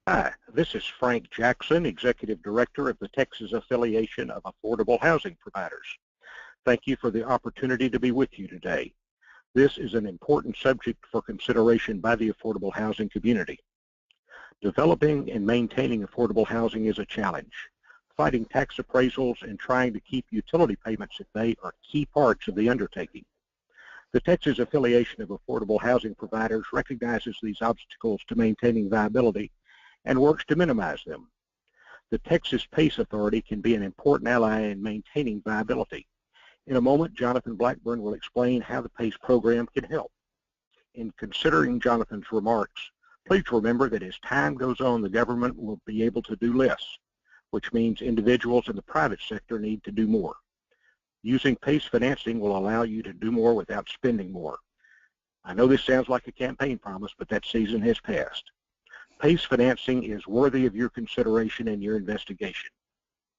Hi, this is Frank Jackson, Executive Director of the Texas Affiliation of Affordable Housing Providers. Thank you for the opportunity to be with you today. This is an important subject for consideration by the affordable housing community. Developing and maintaining affordable housing is a challenge. Fighting tax appraisals and trying to keep utility payments at bay are key parts of the undertaking. The Texas Affiliation of Affordable Housing Providers recognizes these obstacles to maintaining viability and works to minimize them. The Texas PACE Authority can be an important ally in maintaining viability. In a moment, Jonathan Blackburn will explain how the PACE program can help. In considering Jonathan's remarks, please remember that as time goes on, the government will be able to do less, which means individuals in the private sector need to do more. Using PACE financing will allow you to do more without spending more. I know this sounds like a campaign promise, but that season has passed. PACE financing is worthy of your consideration and your investigation.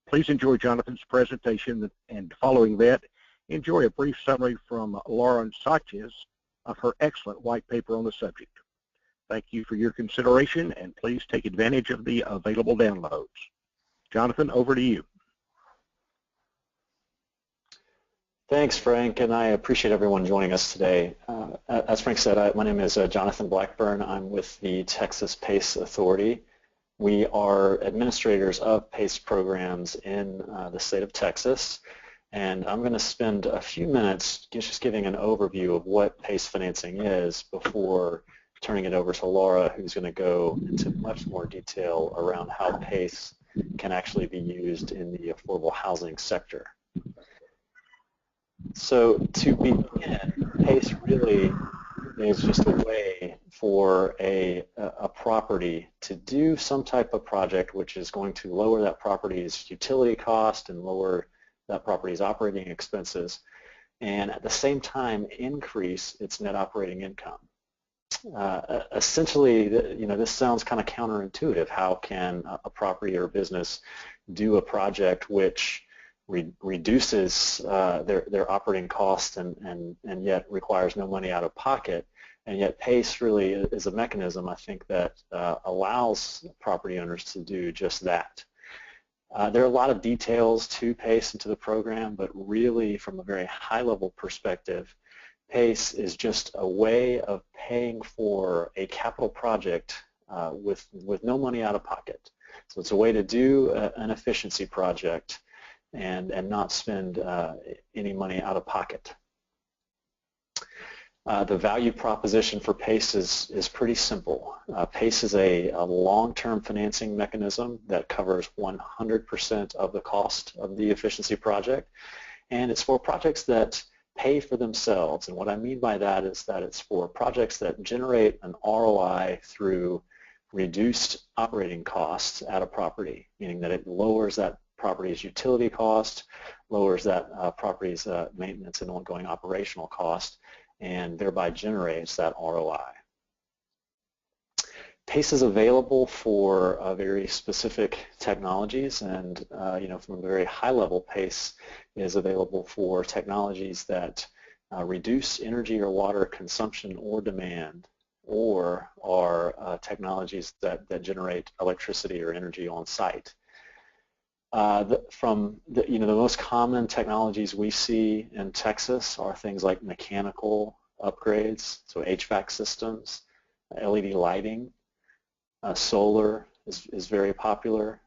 Please enjoy Jonathan's presentation, and following that, enjoy a brief summary from Lauren Sanchez of her excellent white paper on the subject. Thank you for your consideration, and please take advantage of the available downloads. Jonathan, over to you. Thanks, Frank, and I appreciate everyone joining us today. As Frank said, my name is Jonathan Blackburn. I'm with the Texas PACE Authority. We are administrators of PACE programs in the state of Texas, and I'm going to spend a few minutes just giving an overview of what PACE financing is before turning it over to Laura, who's going to go into much more detail around how PACE can actually be used in the affordable housing sector. So to begin, PACE really is just a way for a property to do some type of project which is going to lower that property's utility cost and lower that property's operating expenses, and at the same time increase its net operating income. Essentially, this sounds kind of counterintuitive. How can a property or business do a project which reduces their operating costs and yet requires no money out of pocket? And yet PACE really is a mechanism, I think, that allows property owners to do just that. There are a lot of details to PACE and to the program, but really from a very high-level perspective, PACE is just a way of paying for a capital project with no money out of pocket. So it's a way to do an efficiency project and not spend any money out of pocket. The value proposition for PACE is pretty simple. PACE is a long-term financing mechanism that covers 100% of the cost of the efficiency project, and it's for projects that pay for themselves. And what I mean by that is that it's for projects that generate an ROI through reduced operating costs at a property, meaning that it lowers that property's utility cost, lowers that property's maintenance and ongoing operational cost, and thereby generates that ROI. PACE is available for very specific technologies, and from a very high level, PACE is available for technologies that reduce energy or water consumption or demand, or are technologies that generate electricity or energy on site. The most common technologies we see in Texas are things like mechanical upgrades, so HVAC systems, LED lighting, solar is very popular,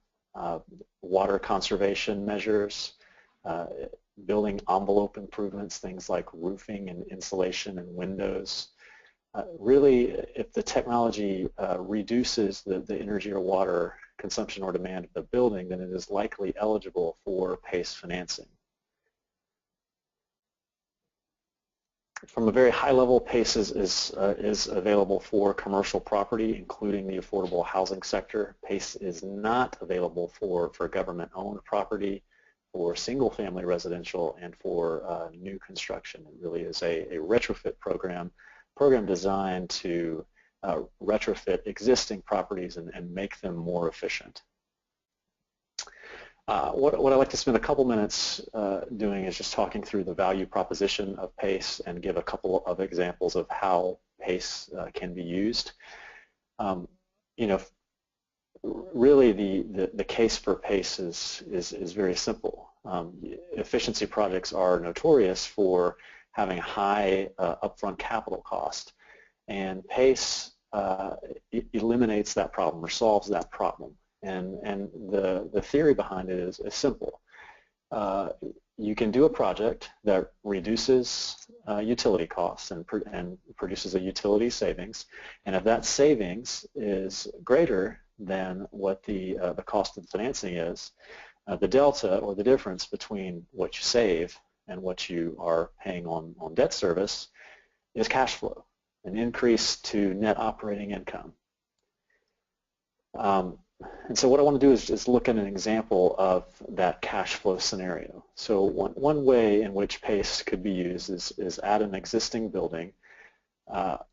water conservation measures, building envelope improvements, things like roofing and insulation and windows. Really, if the technology reduces the energy or water consumption or demand of the building, then it is likely eligible for PACE financing. From a very high level, PACE is available for commercial property, including the affordable housing sector. PACE is not available for government-owned property, for single-family residential, and for new construction. It really is a retrofit program designed to retrofit existing properties and make them more efficient. What I'd like to spend a couple minutes doing is just talking through the value proposition of PACE and give a couple of examples of how PACE can be used. really the case for PACE is very simple. Efficiency projects are notorious for having high upfront capital cost, and PACE eliminates that problem or solves that problem. And the theory behind it is simple. You can do a project that reduces utility costs and produces a utility savings, and if that savings is greater than what the cost of financing is, the delta or the difference between what you save and what you are paying on debt service is cash flow, an increase to net operating income. And so what I want to do is just look at an example of that cash flow scenario. So one way in which PACE could be used is at an existing building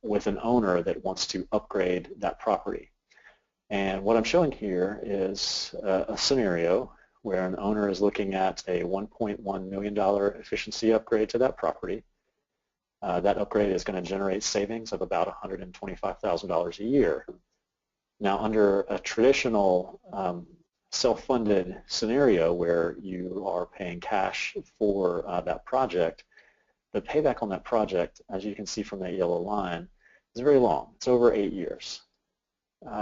with an owner that wants to upgrade that property. And what I'm showing here is a scenario where an owner is looking at a $1.1 million efficiency upgrade to that property. That upgrade is going to generate savings of about $125,000 a year. Now, under a traditional self-funded scenario where you are paying cash for that project, the payback on that project, as you can see from that yellow line, is very long. It's over 8 years.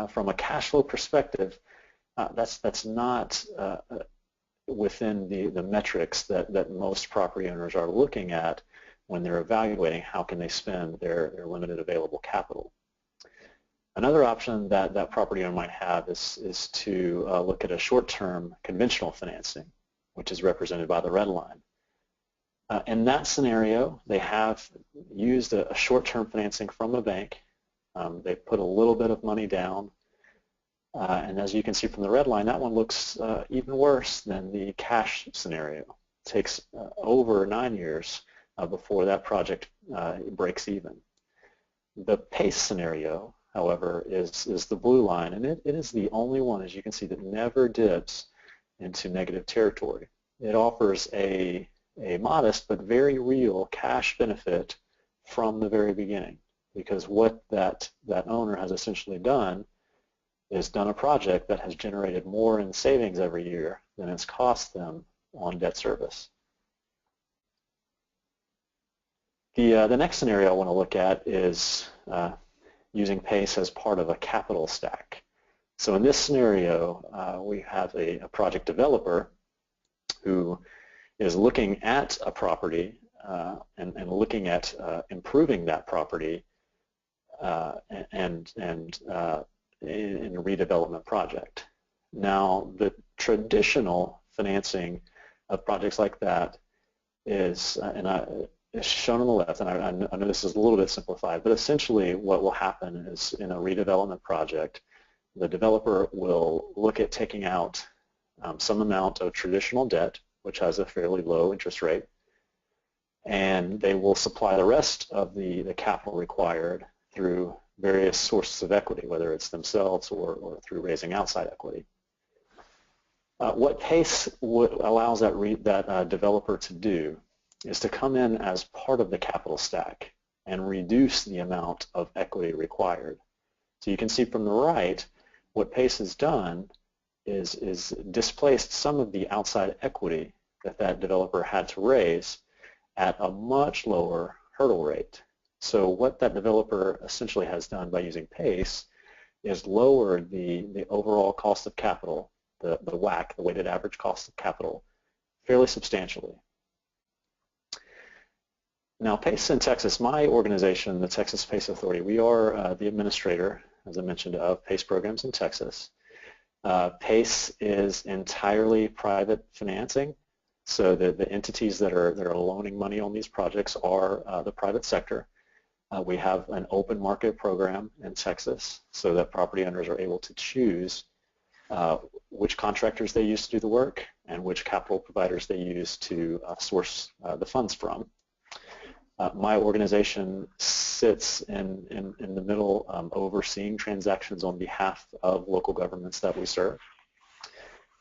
From a cash flow perspective, that's not within the metrics that most property owners are looking at when they're evaluating how can they spend their limited available capital. Another option that property owner might have is to look at a short-term conventional financing, which is represented by the red line. In that scenario, they have used a short-term financing from a bank. They put a little bit of money down, and as you can see from the red line, that one looks even worse than the cash scenario. It takes over 9 years before that project breaks even. The PACE scenario, however, is the blue line, and it is the only one, as you can see, that never dips into negative territory. It offers a modest but very real cash benefit from the very beginning, because what that owner has essentially done is done a project that has generated more in savings every year than it's cost them on debt service. The next scenario I want to look at is using PACE as part of a capital stack. So in this scenario, we have a project developer who is looking at a property and looking at improving that property and in a redevelopment project. Now, the traditional financing of projects like that is, is shown on the left, and I know this is a little bit simplified, but essentially what will happen is in a redevelopment project, the developer will look at taking out some amount of traditional debt, which has a fairly low interest rate, and they will supply the rest of the capital required through various sources of equity, whether it's themselves or through raising outside equity. What PACE allows that developer to do is to come in as part of the capital stack and reduce the amount of equity required. So you can see from the right, what PACE has done is displaced some of the outside equity that developer had to raise at a much lower hurdle rate. So what that developer essentially has done by using PACE is lowered the overall cost of capital, the WACC, the weighted average cost of capital, fairly substantially. Now, PACE in Texas, my organization, the Texas PACE Authority, we are the administrator, as I mentioned, of PACE programs in Texas. PACE is entirely private financing, so the entities that are loaning money on these projects are the private sector. We have an open market program in Texas so that property owners are able to choose which contractors they use to do the work and which capital providers they use to source the funds from. My organization sits in the middle overseeing transactions on behalf of local governments that we serve,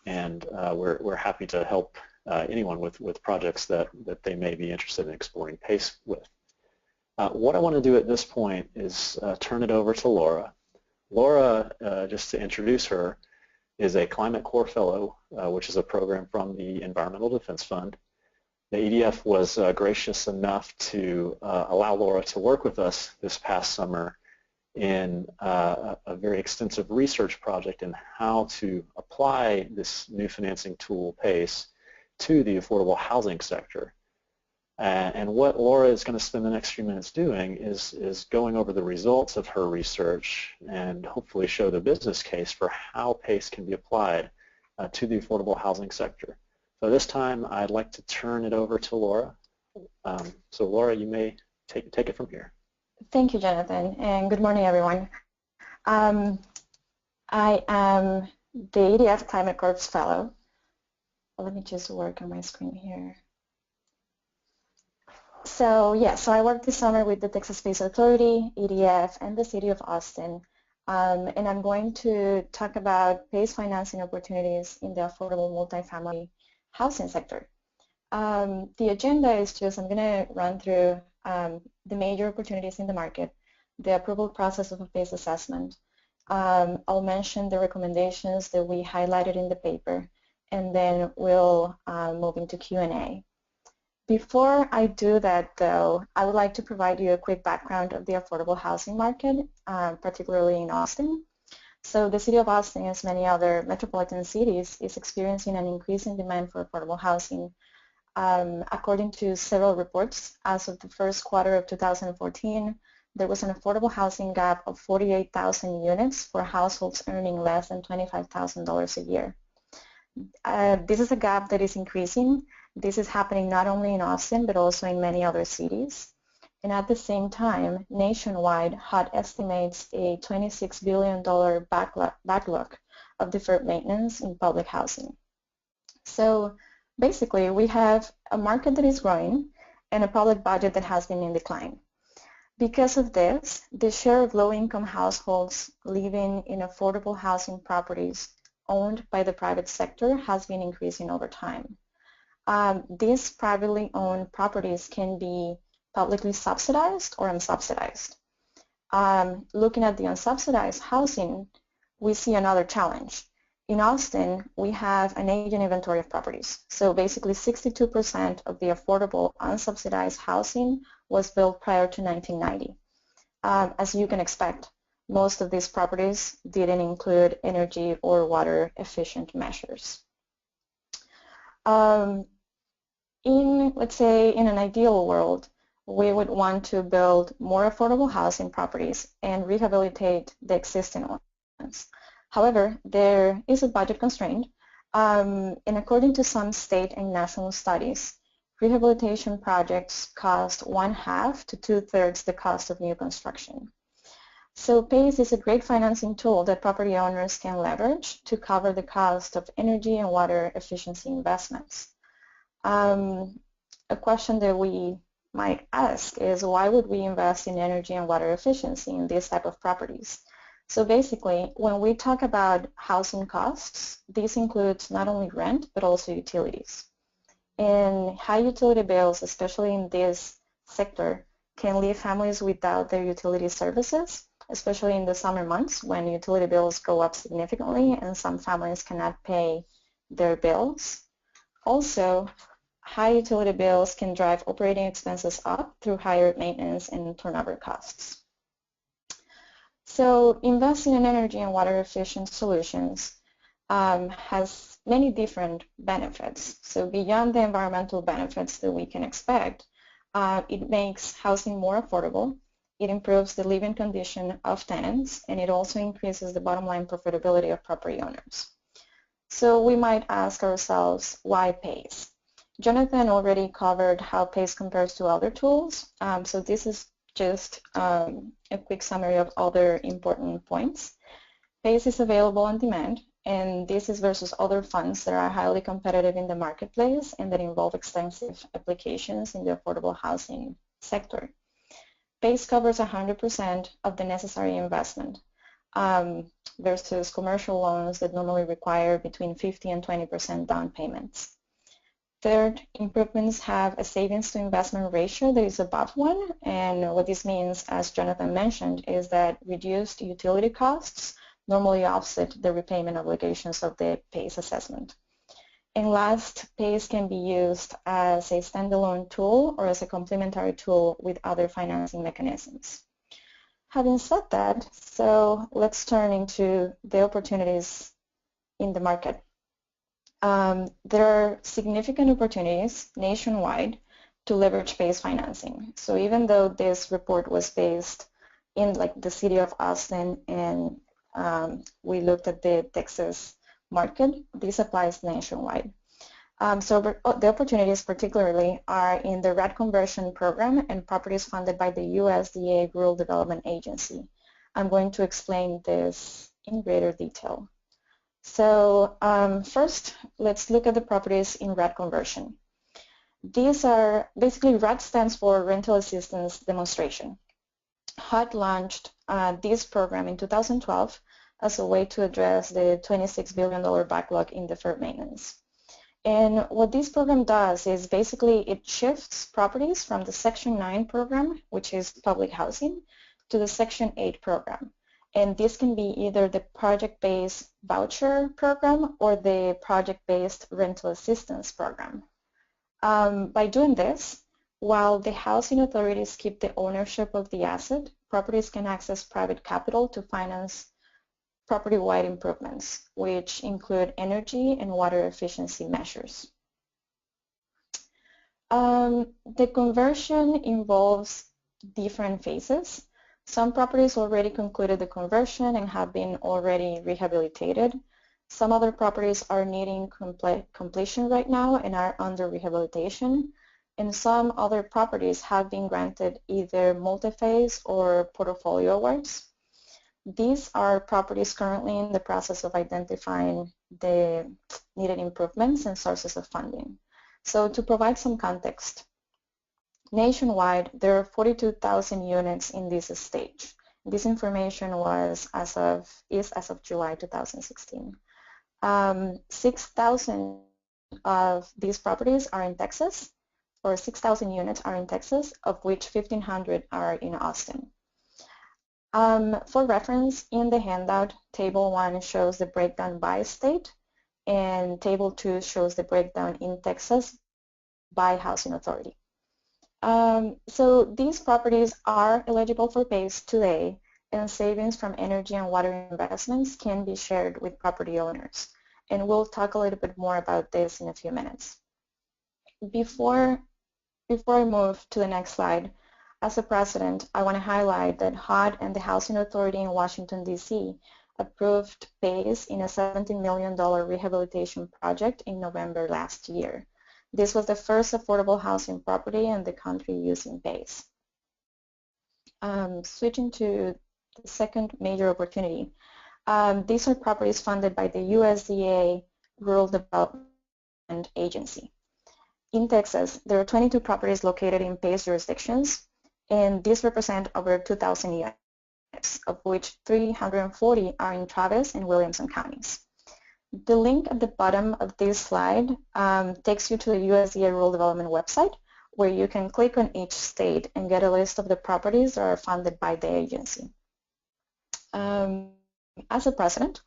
and we're happy to help anyone with projects that they may be interested in exploring PACE with. What I want to do at this point is turn it over to Laura. Laura, just to introduce her, is a Climate Corps Fellow, which is a program from the Environmental Defense Fund. The EDF was gracious enough to allow Laura to work with us this past summer in a very extensive research project in how to apply this new financing tool, PACE, to the affordable housing sector. And what Laura is going to spend the next few minutes doing is going over the results of her research and hopefully show the business case for how PACE can be applied to the affordable housing sector. So this time I'd like to turn it over to Laura. So Laura, you may take it from here. Thank you, Jonathan, and good morning, everyone. I am the EDF Climate Corps Fellow. Let me just work on my screen here. So I worked this summer with the Texas Space Authority, EDF, and the City of Austin, and I'm going to talk about PACE financing opportunities in the affordable multifamily housing sector. The agenda is I'm going to run through the major opportunities in the market, the approval process of a PACE assessment. I'll mention the recommendations that we highlighted in the paper, and then we'll move into Q&A. Before I do that, though, I would like to provide you a quick background of the affordable housing market, particularly in Austin. So the City of Austin, as many other metropolitan cities, is experiencing an increase in demand for affordable housing. According to several reports, as of the first quarter of 2014, there was an affordable housing gap of 48,000 units for households earning less than $25,000 a year. This is a gap that is increasing. This is happening not only in Austin, but also in many other cities. And at the same time, nationwide, HUD estimates a $26 billion backlog of deferred maintenance in public housing. So basically, we have a market that is growing and a public budget that has been in decline. Because of this, the share of low-income households living in affordable housing properties owned by the private sector has been increasing over time. These privately owned properties can be publicly subsidized or unsubsidized. Looking at the unsubsidized housing, we see another challenge. In Austin, we have an aging inventory of properties. So basically 62% of the affordable unsubsidized housing was built prior to 1990. As you can expect, most of these properties didn't include energy or water efficient measures. Let's say in an ideal world, we would want to build more affordable housing properties and rehabilitate the existing ones. However, there is a budget constraint, and according to some state and national studies, rehabilitation projects cost 1/2 to 2/3 the cost of new construction. So PACE is a great financing tool that property owners can leverage to cover the cost of energy and water efficiency investments. A question that we might ask is, why would we invest in energy and water efficiency in this type of properties? So basically, when we talk about housing costs, this includes not only rent, but also utilities. And high utility bills, especially in this sector, can leave families without their utility services, especially in the summer months when utility bills go up significantly and some families cannot pay their bills. Also, high utility bills can drive operating expenses up through higher maintenance and turnover costs. So investing in energy and water efficient solutions has many different benefits. So beyond the environmental benefits that we can expect, it makes housing more affordable, it improves the living condition of tenants, and it also increases the bottom line profitability of property owners. So we might ask ourselves, why PACE? Jonathan already covered how PACE compares to other tools, so this is just a quick summary of other important points. PACE is available on demand, and this is versus other funds that are highly competitive in the marketplace and that involve extensive applications in the affordable housing sector. PACE covers 100% of the necessary investment versus commercial loans that normally require between 50 and 20% down payments. Third, improvements have a savings to investment ratio that is above 1, and what this means, as Jonathan mentioned, is that reduced utility costs normally offset the repayment obligations of the PACE assessment. And last, PACE can be used as a standalone tool or as a complementary tool with other financing mechanisms. Having said that, so let's turn into the opportunities in the market. There are significant opportunities nationwide to leverage PACE financing. So even though this report was based in the city of Austin and we looked at the Texas market, this applies nationwide. So the opportunities particularly are in the RAD conversion program and properties funded by the USDA Rural Development Agency. I'm going to explain this in greater detail. So first, let's look at the properties in RAD conversion. These are basically RAD stands for Rental Assistance Demonstration. HUD launched this program in 2012 as a way to address the $26 billion backlog in deferred maintenance. And what this program does is basically it shifts properties from the Section 9 program, which is public housing, to the Section 8 program. And this can be either the project-based voucher program or the project-based rental assistance program. By doing this, while the housing authorities keep the ownership of the asset, properties can access private capital to finance property-wide improvements, which include energy and water efficiency measures. The conversion involves different phases. Some properties already concluded the conversion and have been already rehabilitated. Some other properties are needing completion right now and are under rehabilitation. And some other properties have been granted either multi-phase or portfolio awards. These are properties currently in the process of identifying the needed improvements and sources of funding. So to provide some context, nationwide there are 42,000 units in this stage. This information is as of July 2016. 6,000 of these properties are in Texas, or 6,000 units are in Texas, of which 1,500 are in Austin. For reference, in the handout, Table 1 shows the breakdown by state, and Table 2 shows the breakdown in Texas by housing authority. So these properties are eligible for PACE today, and savings from energy and water investments can be shared with property owners. And we'll talk a little bit more about this in a few minutes. Before I move to the next slide, as a precedent, I want to highlight that HUD and the Housing Authority in Washington, D.C. approved PACE in a $17 million rehabilitation project in November last year. This was the first affordable housing property in the country using PACE. Switching to the second major opportunity. These are properties funded by the USDA Rural Development Agency. In Texas, there are 22 properties located in PACE jurisdictions, and these represent over 2,000 units, of which 340 are in Travis and Williamson counties. The link at the bottom of this slide takes you to the USDA Rural Development website, where you can click on each state and get a list of the properties that are funded by the agency. As a precedent,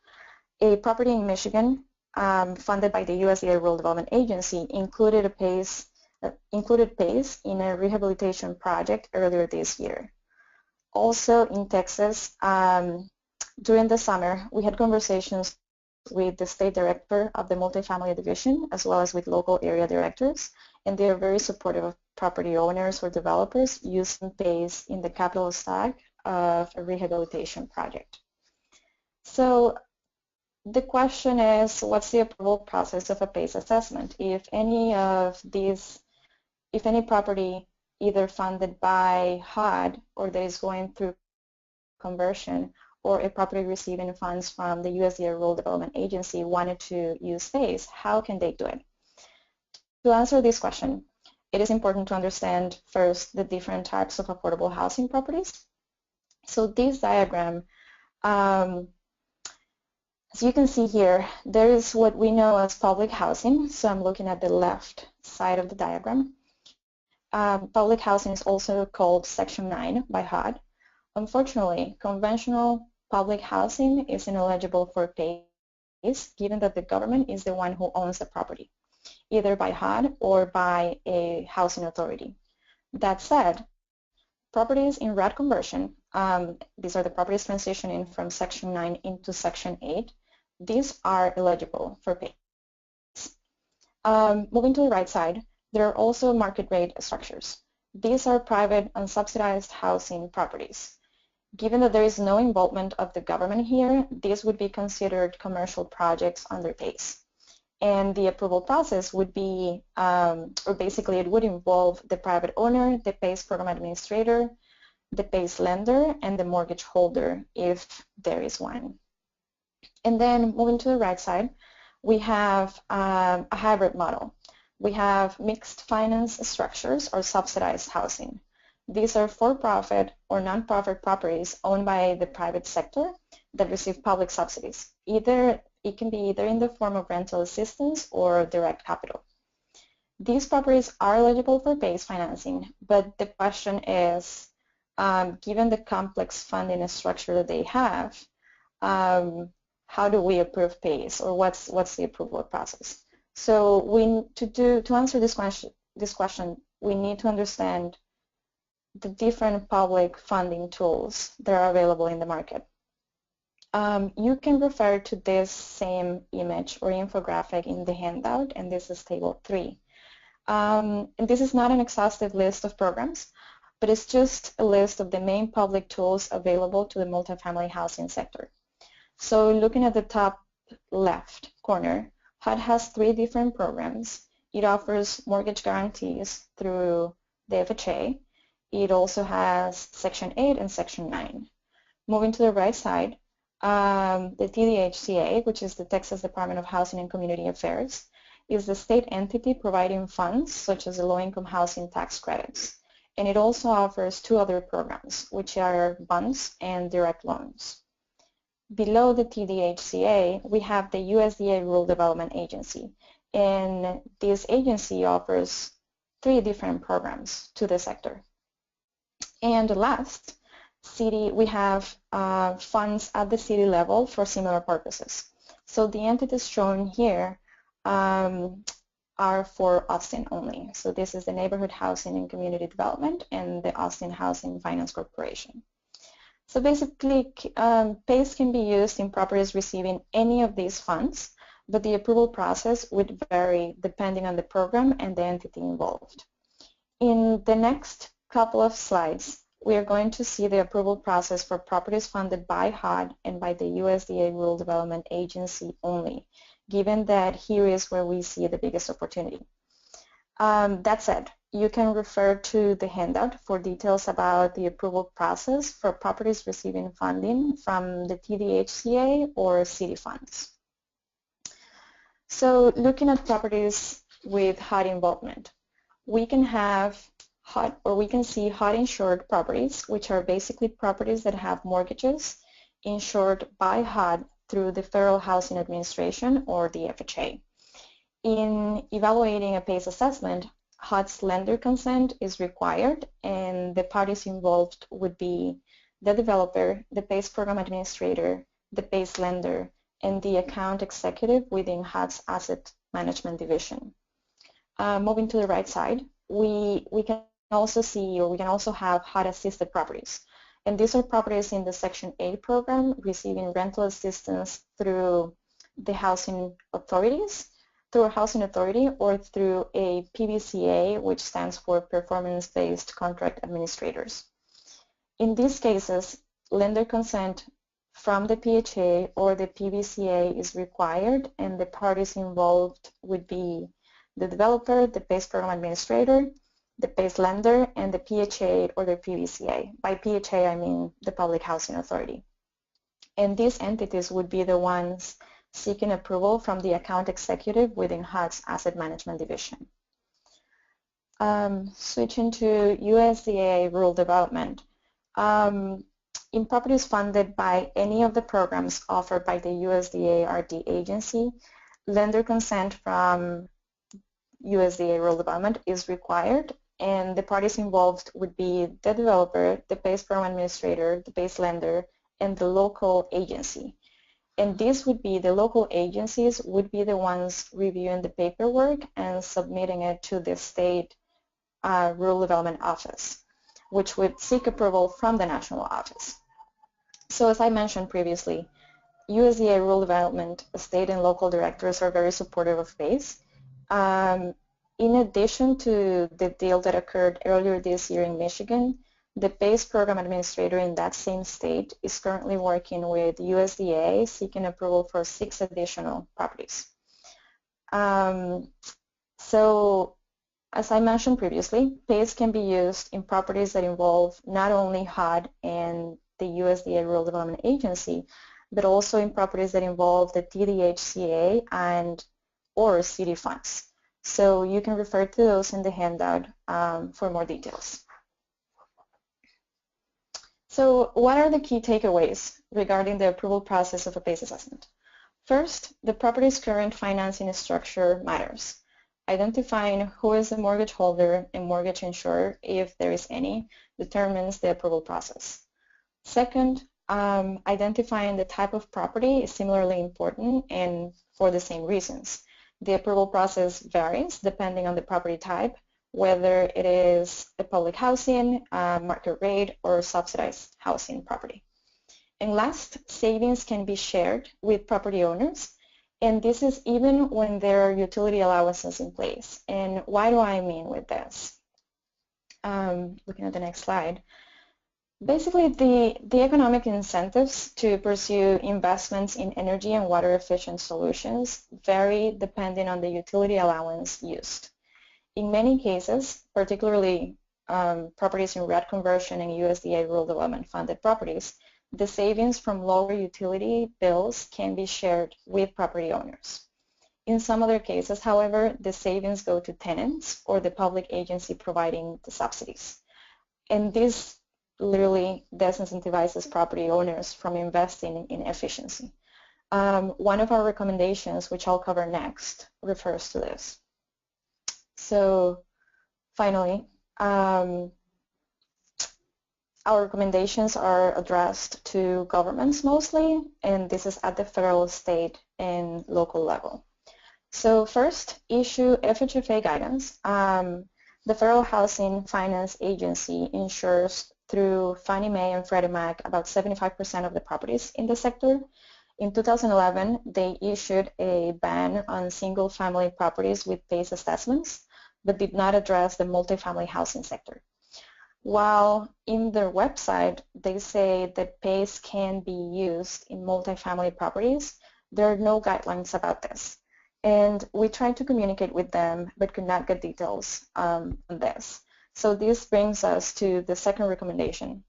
a property in Michigan funded by the USDA Rural Development Agency included PACE in a rehabilitation project earlier this year. Also in Texas, during the summer, we had conversations with the state director of the multifamily division as well as with local area directors, and they are very supportive of property owners or developers using PACE in the capital stack of a rehabilitation project. So the question is, what's the approval process of a PACE assessment? If any property either funded by HUD or that is going through conversion, or a property receiving funds from the USDA Rural Development Agency wanted to use PACE, how can they do it? To answer this question, it is important to understand first the different types of affordable housing properties. So this diagram, as you can see here, there is what we know as public housing. So I'm looking at the left side of the diagram. Public housing is also called Section 9 by HUD. Unfortunately, conventional public housing is ineligible for PAYS, given that the government is the one who owns the property, either by HUD or by a housing authority. That said, properties in RAD conversion, these are the properties transitioning from Section 9 into Section 8, these are eligible for PAYS. Moving to the right side, there are also market rate structures. These are private unsubsidized housing properties. Given that there is no involvement of the government here, these would be considered commercial projects under PAYS. And the approval process would be, or basically it would involve the private owner, the PAYS program administrator, the PAYS lender, and the mortgage holder if there is one. And then moving to the right side, we have a hybrid model. We have mixed finance structures or subsidized housing. These are for-profit or non-profit properties owned by the private sector that receive public subsidies. It can be either in the form of rental assistance or direct capital. These properties are eligible for PAYS financing, but the question is, given the complex funding structure that they have, how do we approve PAYS, or what's the approval process? So to answer this question, we need to understand the different public funding tools that are available in the market. You can refer to this same image or infographic in the handout, and this is table 3. And this is not an exhaustive list of programs, but it's just a list of the main public tools available to the multifamily housing sector. So looking at the top left corner, HUD has 3 different programs. It offers mortgage guarantees through the FHA. It also has Section 8 and Section 9. Moving to the right side, the TDHCA, which is the Texas Department of Housing and Community Affairs, is the state entity providing funds such as the low-income housing tax credits. And it also offers 2 other programs, which are bonds and direct loans. Below the TDHCA, we have the USDA Rural Development Agency, and this agency offers 3 different programs to the sector. And last, we have funds at the city level for similar purposes. So the entities shown here are for Austin only. So this is the Neighborhood Housing and Community Development and the Austin Housing Finance Corporation. So basically, PAYS can be used in properties receiving any of these funds, but the approval process would vary depending on the program and the entity involved. In the next couple of slides, we are going to see the approval process for properties funded by HUD and by the USDA Rural Development Agency only, given that here is where we see the biggest opportunity. That said, you can refer to the handout for details about the approval process for properties receiving funding from the TDHCA or city funds. So looking at properties with HUD involvement, we can have HUD, or we can see HUD insured properties, which are basically properties that have mortgages insured by HUD through the Federal Housing Administration or the FHA. In evaluating a PAYS assessment, HUD's lender consent is required, and the parties involved would be the developer, the PAYS program administrator, the PAYS lender, and the account executive within HUD's asset management division. Moving to the right side, we can also see, or we can also have HUD-assisted properties. And these are properties in the Section 8 program receiving rental assistance through the housing authorities, through a housing authority, or through a PBCA, which stands for Performance-Based Contract Administrators. In these cases, lender consent from the PHA or the PBCA is required, and the parties involved would be the developer, the PAYS program administrator, the PAYS lender, and the PHA or the PBCA. By PHA, I mean the Public Housing Authority. And these entities would be the ones seeking approval from the account executive within HUD's Asset Management Division. Switching to USDA Rural Development. In properties funded by any of the programs offered by the USDA RD agency, lender consent from USDA Rural Development is required, and the parties involved would be the developer, the PAYS program administrator, the PAYS lender, and the local agency. And this would be, the local agencies would be the ones reviewing the paperwork and submitting it to the state Rural Development Office, which would seek approval from the national office. So as I mentioned previously, USDA Rural Development state and local directors are very supportive of PACE. In addition to the deal that occurred earlier this year in Michigan, the PACE program administrator in that same state is currently working with USDA seeking approval for 6 additional properties. So as I mentioned previously, PACE can be used in properties that involve not only HUD and the USDA Rural Development Agency, but also in properties that involve the TDHCA and or city funds. So you can refer to those in the handout for more details. So what are the key takeaways regarding the approval process of a PACE assessment? First, the property's current financing structure matters. Identifying who is the mortgage holder and mortgage insurer, if there is any, determines the approval process. Second, identifying the type of property is similarly important and for the same reasons. The approval process varies depending on the property type, whether it is a public housing, market rate, or subsidized housing property. And last, savings can be shared with property owners, and this is even when there are utility allowances in place. And why do I mean with this? Looking at the next slide. Basically, the economic incentives to pursue investments in energy and water efficient solutions vary depending on the utility allowance used. In many cases, particularly properties in RED conversion and USDA Rural Development funded properties, the savings from lower utility bills can be shared with property owners. In some other cases, however, the savings go to tenants or the public agency providing the subsidies. And this literally disincentivizes property owners from investing in efficiency. One of our recommendations, which I'll cover next, refers to this. So finally, our recommendations are addressed to governments mostly, and this is at the federal, state, and local level. So first, issue FHFA guidance. The Federal Housing Finance Agency insures through Fannie Mae and Freddie Mac about 75% of the properties in the sector. In 2011, they issued a ban on single-family properties with PACE assessments, but did not address the multifamily housing sector. While in their website they say that PACE can be used in multifamily properties, there are no guidelines about this. And we tried to communicate with them but could not get details on this. So this brings us to the second recommendation,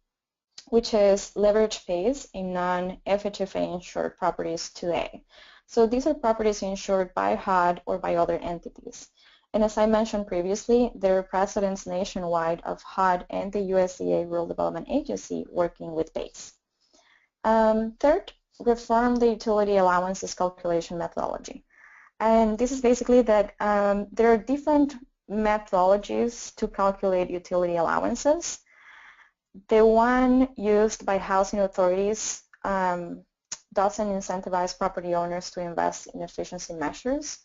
which is leverage PACE in non-FHFA insured properties today. So these are properties insured by HUD or by other entities. And as I mentioned previously, there are precedents nationwide of HUD and the USDA Rural Development Agency working with PACE. Third, reform the utility allowances calculation methodology. And this is basically that there are different methodologies to calculate utility allowances. The one used by housing authorities doesn't incentivize property owners to invest in efficiency measures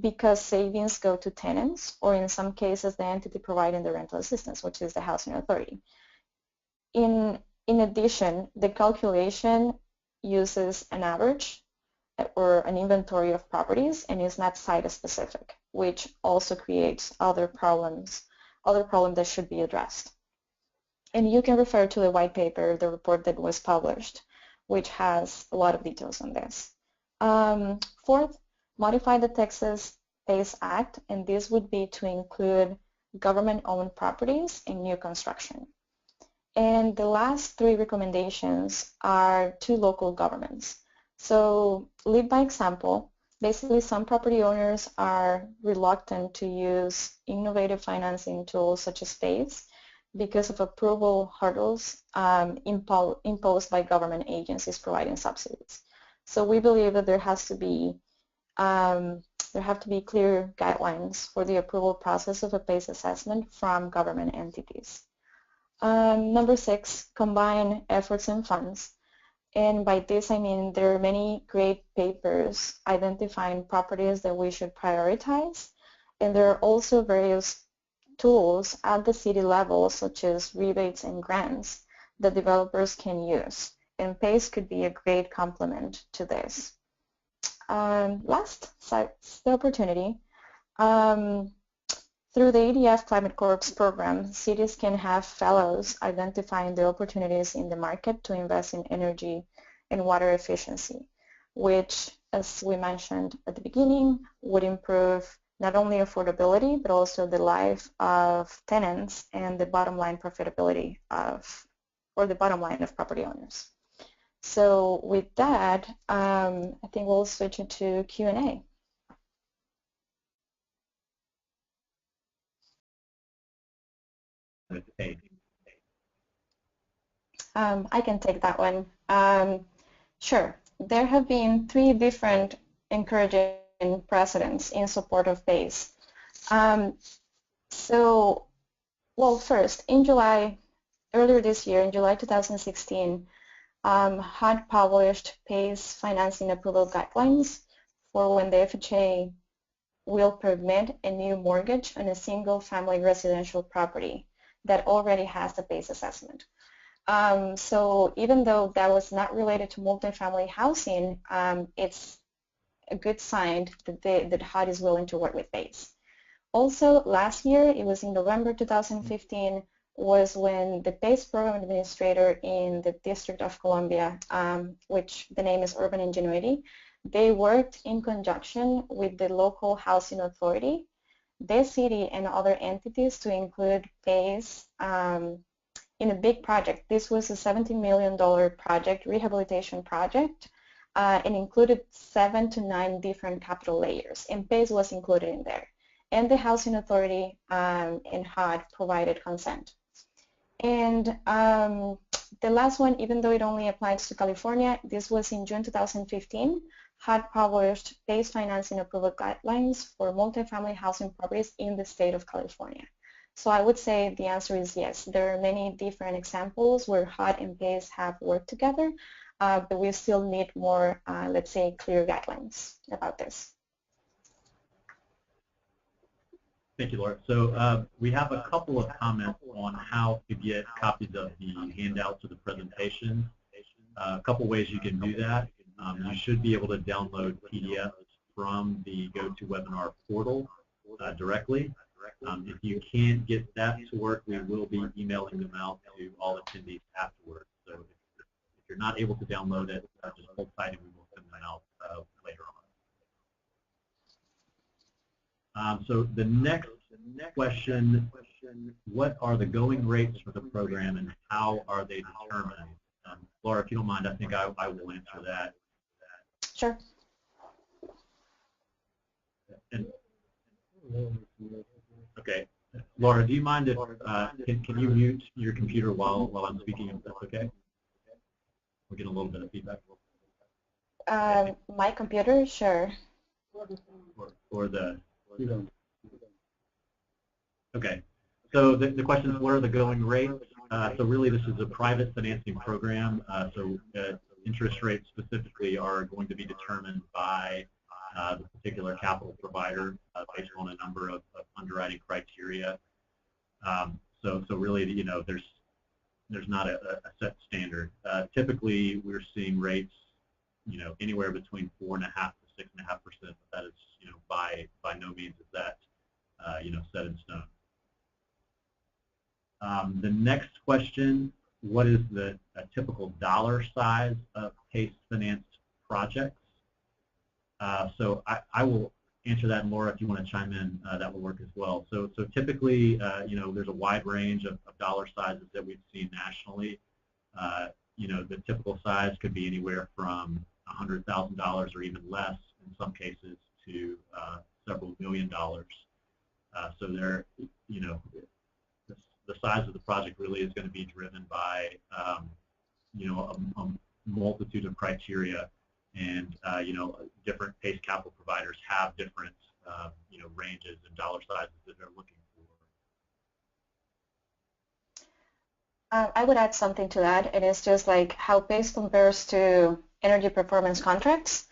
because savings go to tenants, or in some cases the entity providing the rental assistance, which is the housing authority. In addition, the calculation uses an average or an inventory of properties and is not site specific, which also creates other problems that should be addressed. And you can refer to the white paper, the report that was published, which has a lot of details on this. Fourth, modify the Texas PACE Act, and this would be to include government-owned properties in new construction. And the last three recommendations are to local governments. So lead by example. Basically, some property owners are reluctant to use innovative financing tools such as PACE because of approval hurdles imposed by government agencies providing subsidies. So we believe that there have to be clear guidelines for the approval process of a PACE assessment from government entities. Number 6, combine efforts and funds. And by this I mean there are many great papers identifying properties that we should prioritize, and there are also various tools at the city level such as rebates and grants that developers can use, and PACE could be a great complement to this. Last, the opportunity. Through the EDF Climate Corps program, cities can have fellows identifying the opportunities in the market to invest in energy and water efficiency, which, as we mentioned at the beginning, would improve not only affordability, but also the life of tenants and the bottom line profitability of, or the bottom line of property owners. So with that, I think we'll switch into Q&A. I can take that one. Sure. There have been 3 different encouraging precedents in support of PACE. Well, first, in July, earlier this year, in July 2016, HUD published PACE financing approval guidelines for when the FHA will permit a new mortgage on a single-family residential property that already has a PACE assessment. So even though that was not related to multifamily housing, it's a good sign that HUD is willing to work with PACE. Also, last year, it was in November 2015, was when the PACE program administrator in the District of Columbia, which the name is Urban Ingenuity, they worked in conjunction with the local housing authority, the city, and other entities to include PACE in a big project. This was a $17 million project, rehabilitation project, and included 7 to 9 different capital layers, and PACE was included in there. And the housing authority and HUD provided consent. And the last one, even though it only applies to California, this was in June 2015, HUD published PACE financing approval guidelines for multifamily housing properties in the state of California. So I would say the answer is yes. There are many different examples where HUD and PACE have worked together, but we still need more, let's say, clear guidelines about this. Thank you, Laura. So we have a couple of comments on how to get copies of the handouts of the presentation. A couple ways you can do that. You should be able to download PDFs from the GoToWebinar portal directly. If you can't get that to work, we will be emailing them out to all attendees afterwards. So if you're not able to download it, just hold tight and we will send them out later on. So the next question, what are the going rates for the program and how are they determined? Laura, if you don't mind, I think I will answer that. Sure. And, okay. Laura, do you mind if, can you mute your computer while I'm speaking, if that's okay? We're getting a little bit of feedback. My computer, sure. Or the, okay. So the question is, what are the going rates? So really this is a private financing program, so interest rates specifically are going to be determined by the particular capital provider based on a number of underwriting criteria. So really, you know, there's not a set standard. Typically, we're seeing rates, you know, anywhere between 4.5% to 6.5%. But that is, you know, by no means is that, you know, set in stone. The next question: what is a typical dollar size of PACE financed projects? So I will answer that, and Laura, if you want to chime in, that will work as well. So typically, you know, there's a wide range of dollar sizes that we've seen nationally. You know, the typical size could be anywhere from $100,000 or even less in some cases to several $1 million. So there, you know, the size of the project really is going to be driven by, you know, a multitude of criteria. And, you know, different PACE capital providers have different, you know, ranges and dollar sizes that they're looking I would add something to that, and it's just like how PACE compares to energy performance contracts.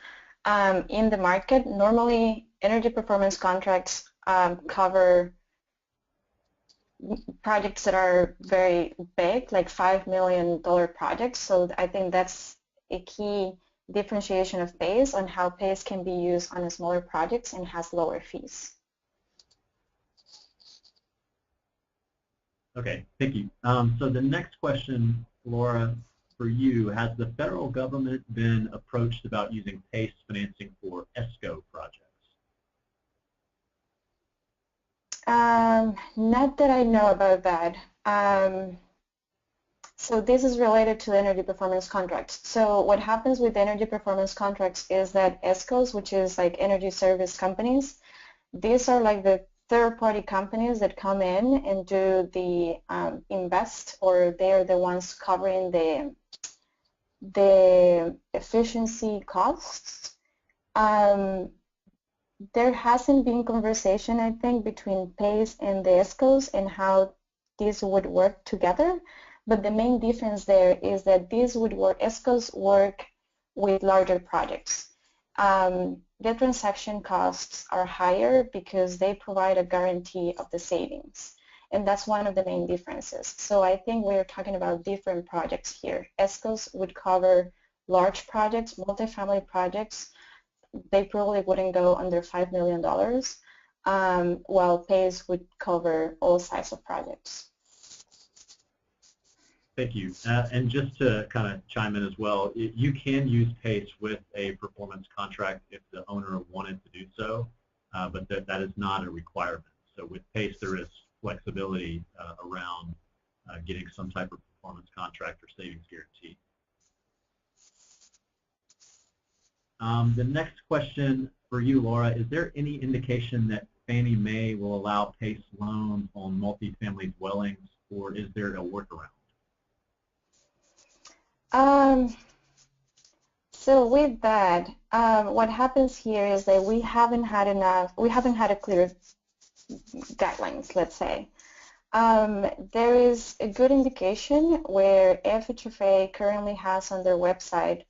In the market, normally energy performance contracts cover projects that are very big, like $5 million projects. So I think that's a key differentiation of PACE on how PACE can be used on smaller projects and has lower fees. Okay, thank you. So the next question, Laura, for you, has the federal government been approached about using PACE financing for ESCO projects? Not that I know about that. So this is related to energy performance contracts. So what happens with energy performance contracts is that ESCOs, which is like energy service companies, these are like the third-party companies that come in and do the invest, or they're the ones covering the efficiency costs. There hasn't been conversation, I think, between PACE and the ESCOs and how these would work together. But the main difference there is that these would work, ESCOs work with larger projects. The transaction costs are higher because they provide a guarantee of the savings. And that's one of the main differences. So I think we're talking about different projects here. ESCOs would cover large projects, multifamily projects. They probably wouldn't go under $5 million, while PACE would cover all size of projects. Thank you. And just to kind of chime in as well, you can use PACE with a performance contract if the owner wanted to do so, but that is not a requirement. So with PACE, there is flexibility around getting some type of performance contract or savings guarantee. The next question for you, Laura, is there any indication that Fannie Mae will allow PACE loans on multifamily dwellings, or is there a workaround? So with that, what happens here is that we haven't had a clear guidelines, let's say. There is a good indication where FHFA currently has on their website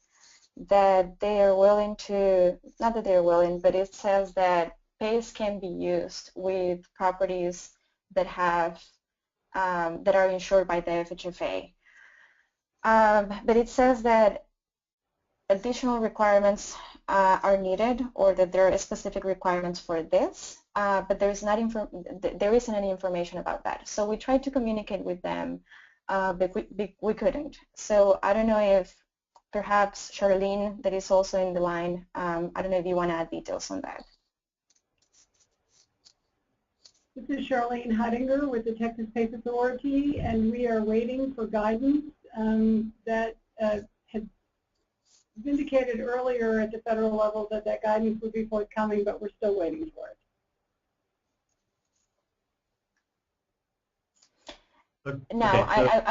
that they are willing to, not that they're willing, but it says that PACE can be used with properties that have, that are insured by the FHFA. But it says that additional requirements are needed, or that there are specific requirements for this, but there isn't any information about that. So we tried to communicate with them, but we couldn't. So I don't know if perhaps Charlene, that is also in the line, I don't know if you want to add details on that. This is Charlene Huttinger with the Texas PACE Authority, and we are waiting for guidance that had indicated earlier at the federal level that guidance would be forthcoming, but we're still waiting for it. No, okay, so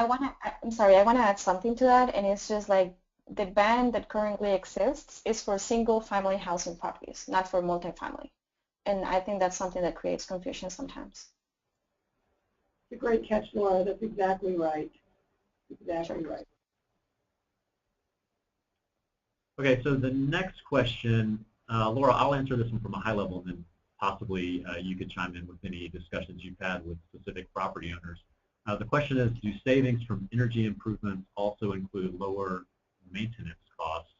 I'm sorry, I want to add something to that, and it's just like the ban that currently exists is for single-family housing properties, not for multifamily. And I think that's something that creates confusion sometimes. It's a great catch, Laura. That's exactly right. Exactly right. Okay, so the next question, Laura, I'll answer this one from a high level, and then possibly you could chime in with any discussions you've had with specific property owners. The question is, do savings from energy improvements also include lower maintenance costs?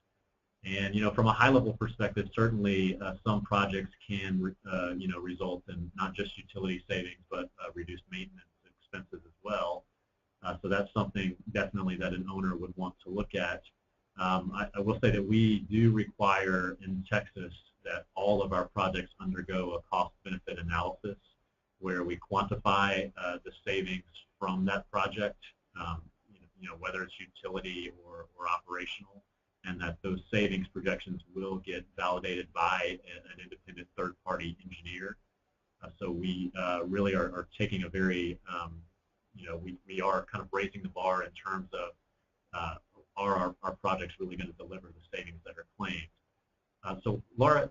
And, you know, from a high-level perspective, certainly some projects can, result in not just utility savings, but reduced maintenance expenses as well. So that's something definitely that an owner would want to look at. I will say that we do require in Texas that all of our projects undergo a cost-benefit analysis where we quantify the savings from that project, whether it's utility or operational, and that those savings projections will get validated by an independent third-party engineer. So we really are taking a very, we are kind of raising the bar in terms of are our projects really going to deliver the savings that are claimed. So Laura,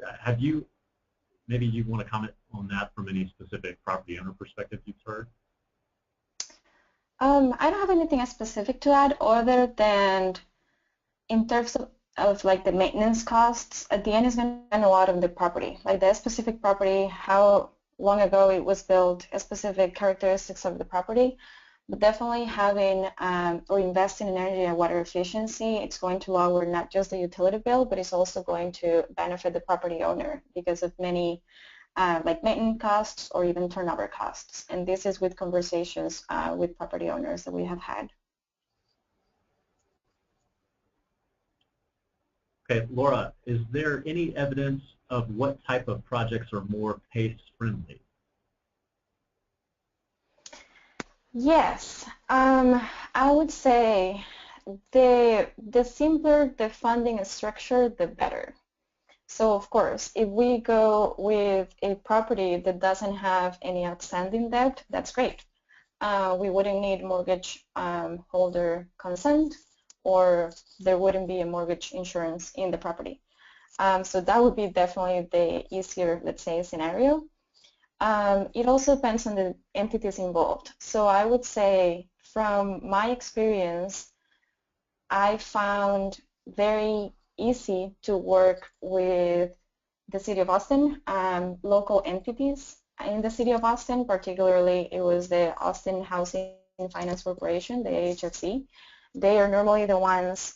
maybe you want to comment on that from any specific property owner perspective you've heard? I don't have anything specific to add other than in terms of like the maintenance costs, at the end is going to depend a lot on the property, like the specific property, how long ago it was built, specific characteristics of the property. But definitely having or investing in energy and water efficiency, it's going to lower not just the utility bill, but it's also going to benefit the property owner because of many like maintenance costs or even turnover costs. And this is with conversations with property owners that we have had. Okay, Laura, is there any evidence of what type of projects are more PACE friendly? Yes, I would say the simpler the funding structure, the better. So of course, if we go with a property that doesn't have any outstanding debt, that's great. We wouldn't need mortgage holder consent, or there wouldn't be a mortgage insurance in the property. So that would be definitely the easier, let's say, scenario. It also depends on the entities involved. So I would say from my experience, I found very easy to work with the City of Austin, local entities in the City of Austin, particularly it was the Austin Housing Finance Corporation, the AHFC. They are normally the ones,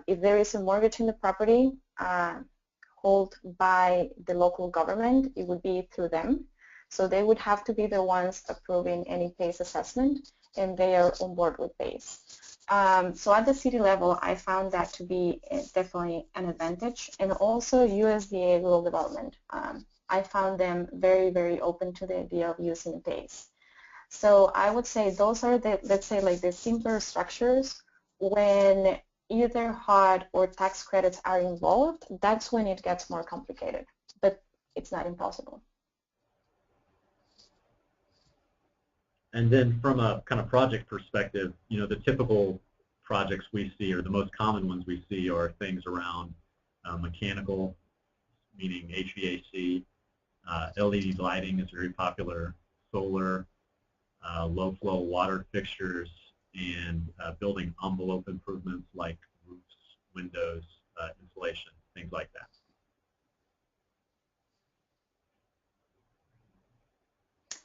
if there is a mortgage in the property held by the local government, it would be through them. So they would have to be the ones approving any PACE assessment, and they are on board with PACE. So at the city level, I found that to be definitely an advantage. And also USDA Rural Development. I found them very, very open to the idea of using PACE. So I would say those are the, let's say, like the simpler structures. When either HUD or tax credits are involved, that's when it gets more complicated, but it's not impossible. And then from a kind of project perspective, you know, the typical projects we see, or the most common ones we see, are things around mechanical, meaning HVAC, LED lighting is very popular, solar, low flow water fixtures, and building envelope improvements like roofs, windows, insulation, things like that.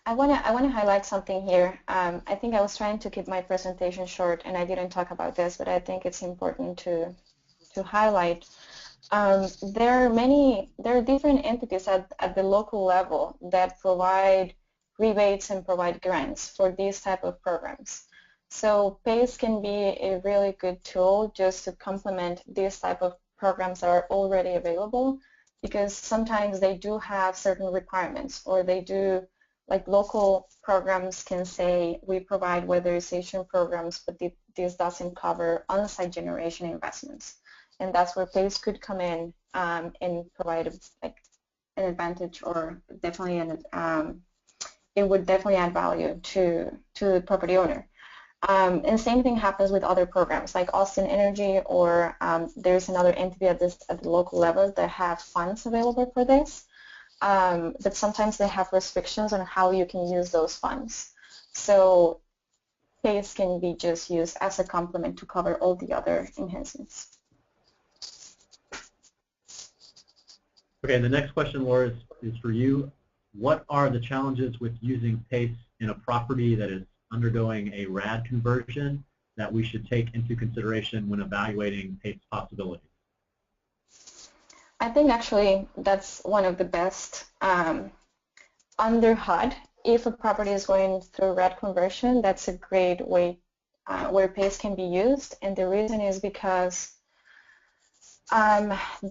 I want to highlight something here. I think I was trying to keep my presentation short, and I didn't talk about this, but I think it's important to highlight. There are different entities at the local level that provide rebates and provide grants for these type of programs. So PACE can be a really good tool just to complement these type of programs that are already available, because sometimes they do have certain requirements, or they do, like local programs can say we provide weatherization programs, but this doesn't cover on-site generation investments. And that's where PACE could come in and provide like an advantage, or definitely it would definitely add value to the property owner. And same thing happens with other programs like Austin Energy, or there's another entity at the local level that have funds available for this. But sometimes they have restrictions on how you can use those funds. So PACE can be just used as a complement to cover all the other enhancements. Okay, and the next question, Laura, is for you. What are the challenges with using PACE in a property that is undergoing a RAD conversion that we should take into consideration when evaluating PACE possibilities? I think actually that's one of the best under HUD. If a property is going through RAD conversion, that's a great way where PACE can be used. And the reason is because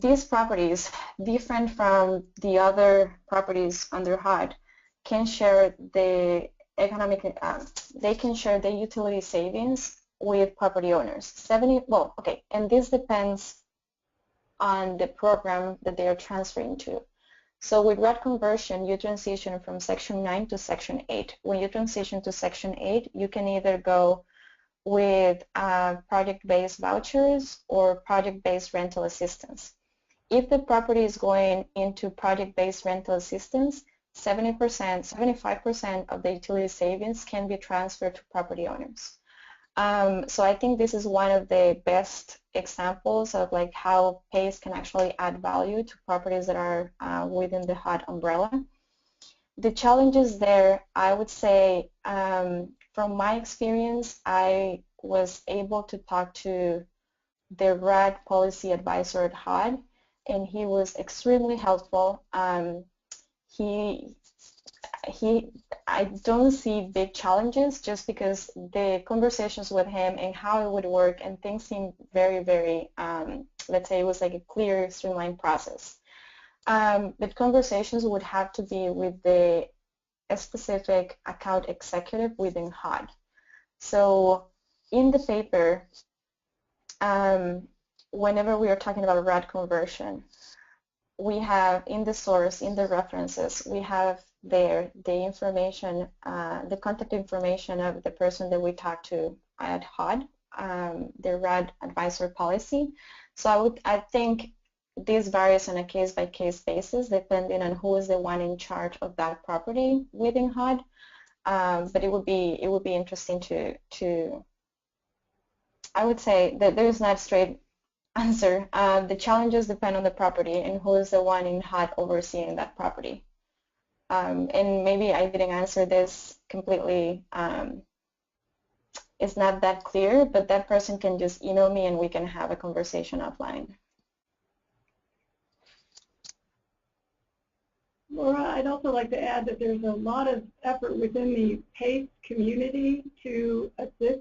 these properties, different from the other properties under HUD, can share the economic, they can share the utility savings with property owners. And this depends on the program that they are transferring to. So with RAD conversion, you transition from Section 9 to Section 8. When you transition to Section 8, you can either go with project-based vouchers or project-based rental assistance. If the property is going into project-based rental assistance, 70%, 75% of the utility savings can be transferred to property owners. So I think this is one of the best examples of like how PACE can actually add value to properties that are within the HUD umbrella. The challenges there, I would say, from my experience, I was able to talk to the RAD policy advisor at HUD, and he was extremely helpful. I don't see big challenges just because the conversations with him and how it would work and things seem very, very, let's say it was like a clear, streamlined process. But conversations would have to be with a specific account executive within HUD. So in the paper, whenever we are talking about RAD conversion, we have in the source, in the references, we have there the information, the contact information of the person that we talked to at HUD, the RAD advisor policy. So I think this varies on a case-by-case basis depending on who is the one in charge of that property within HUD. But it would be interesting to I would say that there is not a straight answer. The challenges depend on the property and who is the one in HUD overseeing that property. And maybe I didn't answer this completely. It's not that clear, but that person can just email me and we can have a conversation offline. Laura, I'd also like to add that there's a lot of effort within the PACE community to assist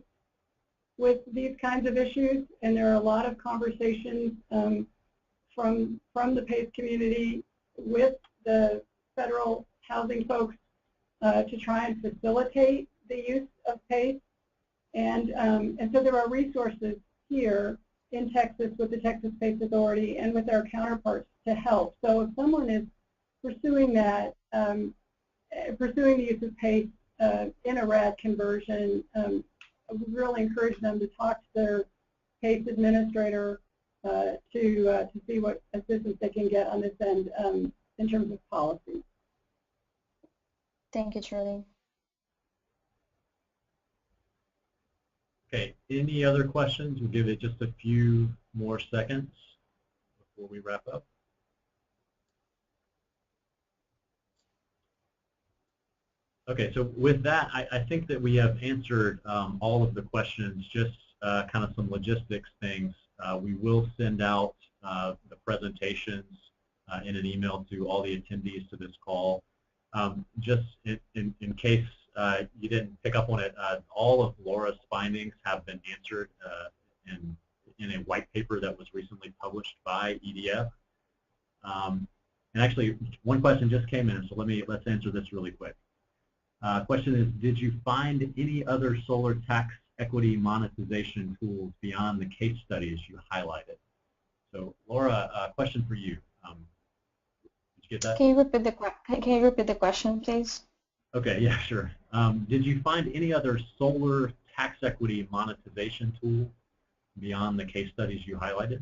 with these kinds of issues, and there are a lot of conversations from the PACE community with the federal housing folks to try and facilitate the use of PACE, and so there are resources here in Texas with the Texas PACE Authority and with our counterparts to help. So if someone is pursuing that, pursuing the use of PACE in a RAD conversion, I would really encourage them to talk to their PACE administrator to see what assistance they can get on this end in terms of policy. Thank you, Charlie. Okay, any other questions? We'll give it just a few more seconds before we wrap up. Okay, so with that, I think that we have answered all of the questions, just kind of some logistics things. We will send out the presentations in an email to all the attendees to this call. Just in case you didn't pick up on it, all of Laura's findings have been answered in a white paper that was recently published by EDF. And actually, one question just came in, so let's answer this really quick. Question is, did you find any other solar tax equity monetization tools beyond the case studies you highlighted? So, Laura, a question for you. Did you get that? Can you repeat the question, please? Okay, yeah, sure. Did you find any other solar tax equity monetization tool beyond the case studies you highlighted?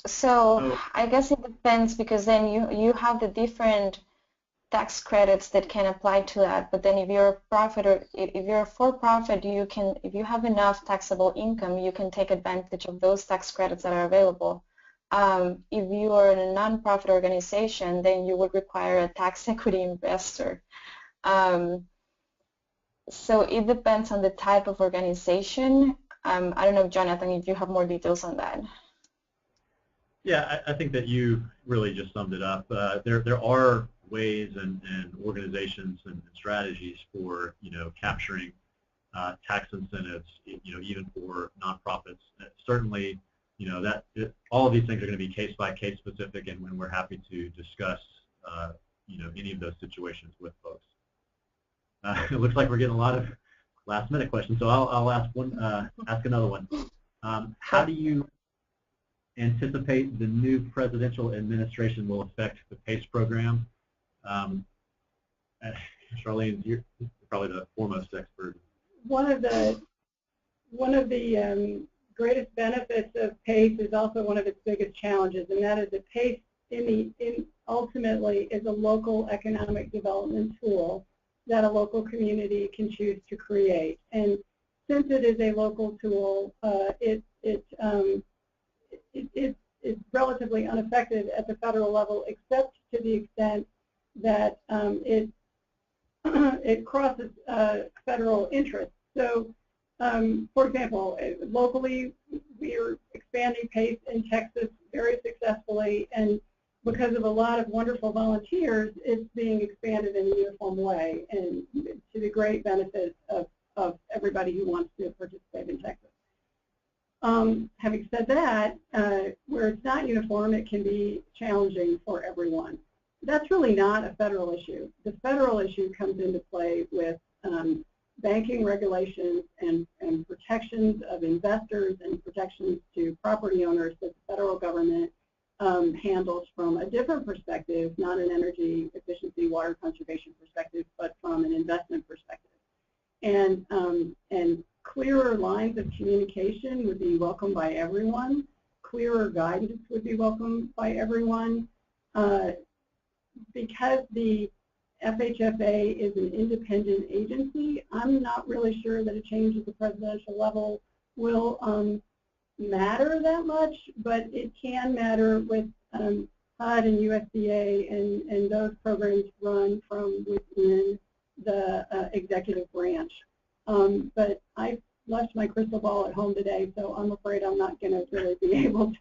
So I guess it depends, because then you have the different tax credits that can apply to that. But then if you're a profit, or if you're a for-profit, you can, if you have enough taxable income, you can take advantage of those tax credits that are available. If you are a nonprofit organization, then you would require a tax equity investor. So it depends on the type of organization. I don't know, Jonathan, if you have more details on that. Yeah, I think that you really just summed it up. There are ways and organizations and strategies for capturing tax incentives, even for nonprofits. Certainly, all of these things are going to be case by case specific, and when we're happy to discuss any of those situations with folks. It looks like we're getting a lot of last minute questions, so I'll ask another one. How do you anticipate the new presidential administration will affect the PACE program? Charlene, you're probably the foremost expert. One of the greatest benefits of PACE is also one of its biggest challenges, and that is that PACE ultimately is a local economic development tool. that a local community can choose to create. And since it is a local tool, it's relatively unaffected at the federal level, except to the extent that it crosses federal interests. So, for example, locally, we are expanding PACE in Texas very successfully, and because of a lot of wonderful volunteers, it's being expanded in a uniform way, and to the great benefit of everybody who wants to participate in Texas. Having said that, where it's not uniform, it can be challenging for everyone. That's really not a federal issue. The federal issue comes into play with banking regulations and protections of investors and protections to property owners that the federal government handles from a different perspective, not an energy efficiency, water conservation perspective, but from an investment perspective. And clearer lines of communication would be welcomed by everyone. Clearer guidance would be welcomed by everyone. Because the FHFA is an independent agency, I'm not really sure that a change at the presidential level will matter that much, but it can matter with HUD and USDA and those programs run from within the executive branch. But I left my crystal ball at home today, so I'm afraid I'm not going to really be able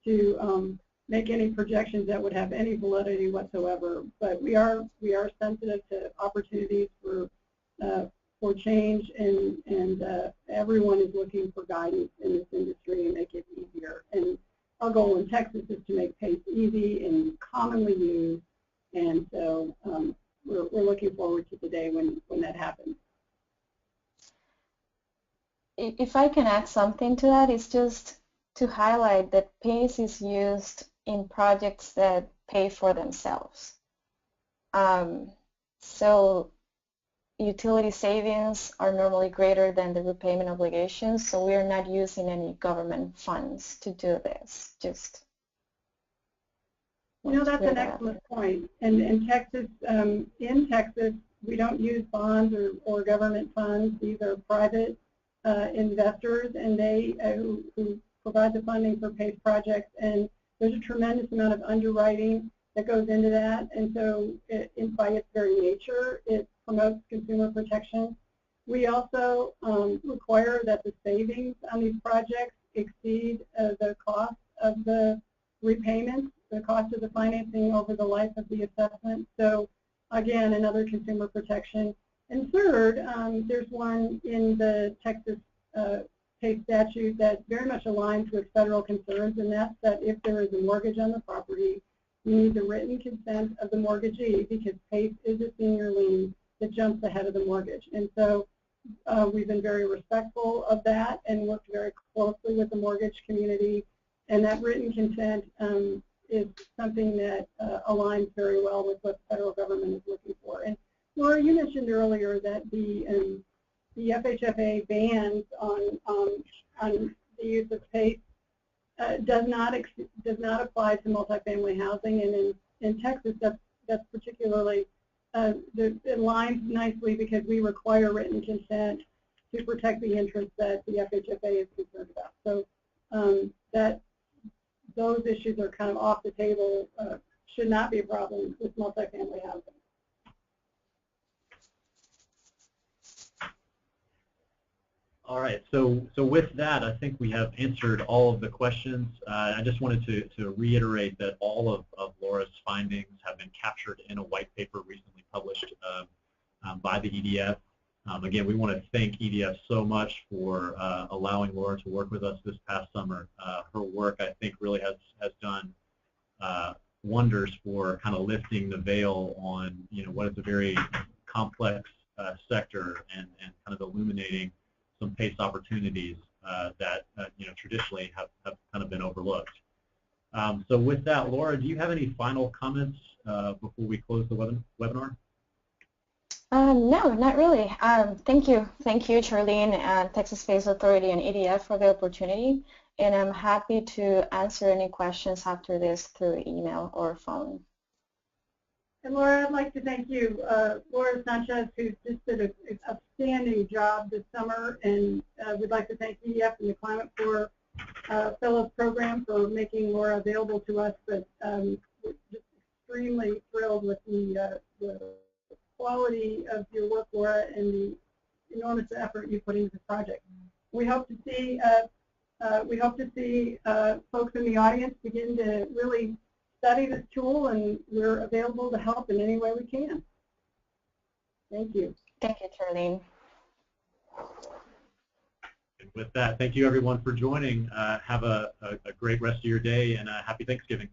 to make any projections that would have any validity whatsoever. But we are sensitive to opportunities for change, and everyone is looking for guidance in this industry and make it easier. And our goal in Texas is to make PACE easy and commonly used, and so we're looking forward to the day when that happens. If I can add something to that, it's just to highlight that PACE is used in projects that pay for themselves. So utility savings are normally greater than the repayment obligations, so we are not using any government funds to do this. Just that's an excellent point. And in Texas, we don't use bonds or government funds. These are private investors, and they who provide the funding for PACE projects, and there's a tremendous amount of underwriting that goes into that, and so by its very nature, it promotes consumer protection. We also require that the savings on these projects exceed the cost of the repayments, the cost of the financing over the life of the assessment. So again, another consumer protection. And third, there's one in the Texas PACE statute that very much aligns with federal concerns, and that's that if there is a mortgage on the property, you need the written consent of the mortgagee, because PACE is a senior lien that jumps ahead of the mortgage. And so we've been very respectful of that and worked very closely with the mortgage community, and that written consent is something that aligns very well with what the federal government is looking for. And Laura, you mentioned earlier that the FHFA bans on the use of PACE does not apply to multifamily housing, and in Texas that's particularly it aligns nicely because we require written consent to protect the interests that the FHFA is concerned about. So that those issues are kind of off the table, should not be a problem with multifamily housing. All right, so with that, I think we have answered all of the questions. I just wanted to reiterate that all of Laura's findings have been captured in a white paper recently published by the EDF. Again, we want to thank EDF so much for allowing Laura to work with us this past summer. Her work, I think, really has done wonders for kind of lifting the veil on what is a very complex sector and kind of illuminating some PACE opportunities that traditionally have kind of been overlooked. So with that, Laura, do you have any final comments before we close the webinar? No, not really. Thank you, Charlene, and Texas Space Authority and EDF for the opportunity, and I'm happy to answer any questions after this through email or phone. And Laura, I'd like to thank you, Laura Sanchez, who just did an outstanding job this summer, and we'd like to thank EDF and the Climate for Fellows Program for making Laura available to us. But we're just extremely thrilled with the quality of your work, Laura, and the enormous effort you put into this project. We hope to see folks in the audience begin to really study this tool, and we're available to help in any way we can. Thank you. Thank you, Charlene. And with that, thank you everyone for joining. Have a great rest of your day, and happy Thanksgiving.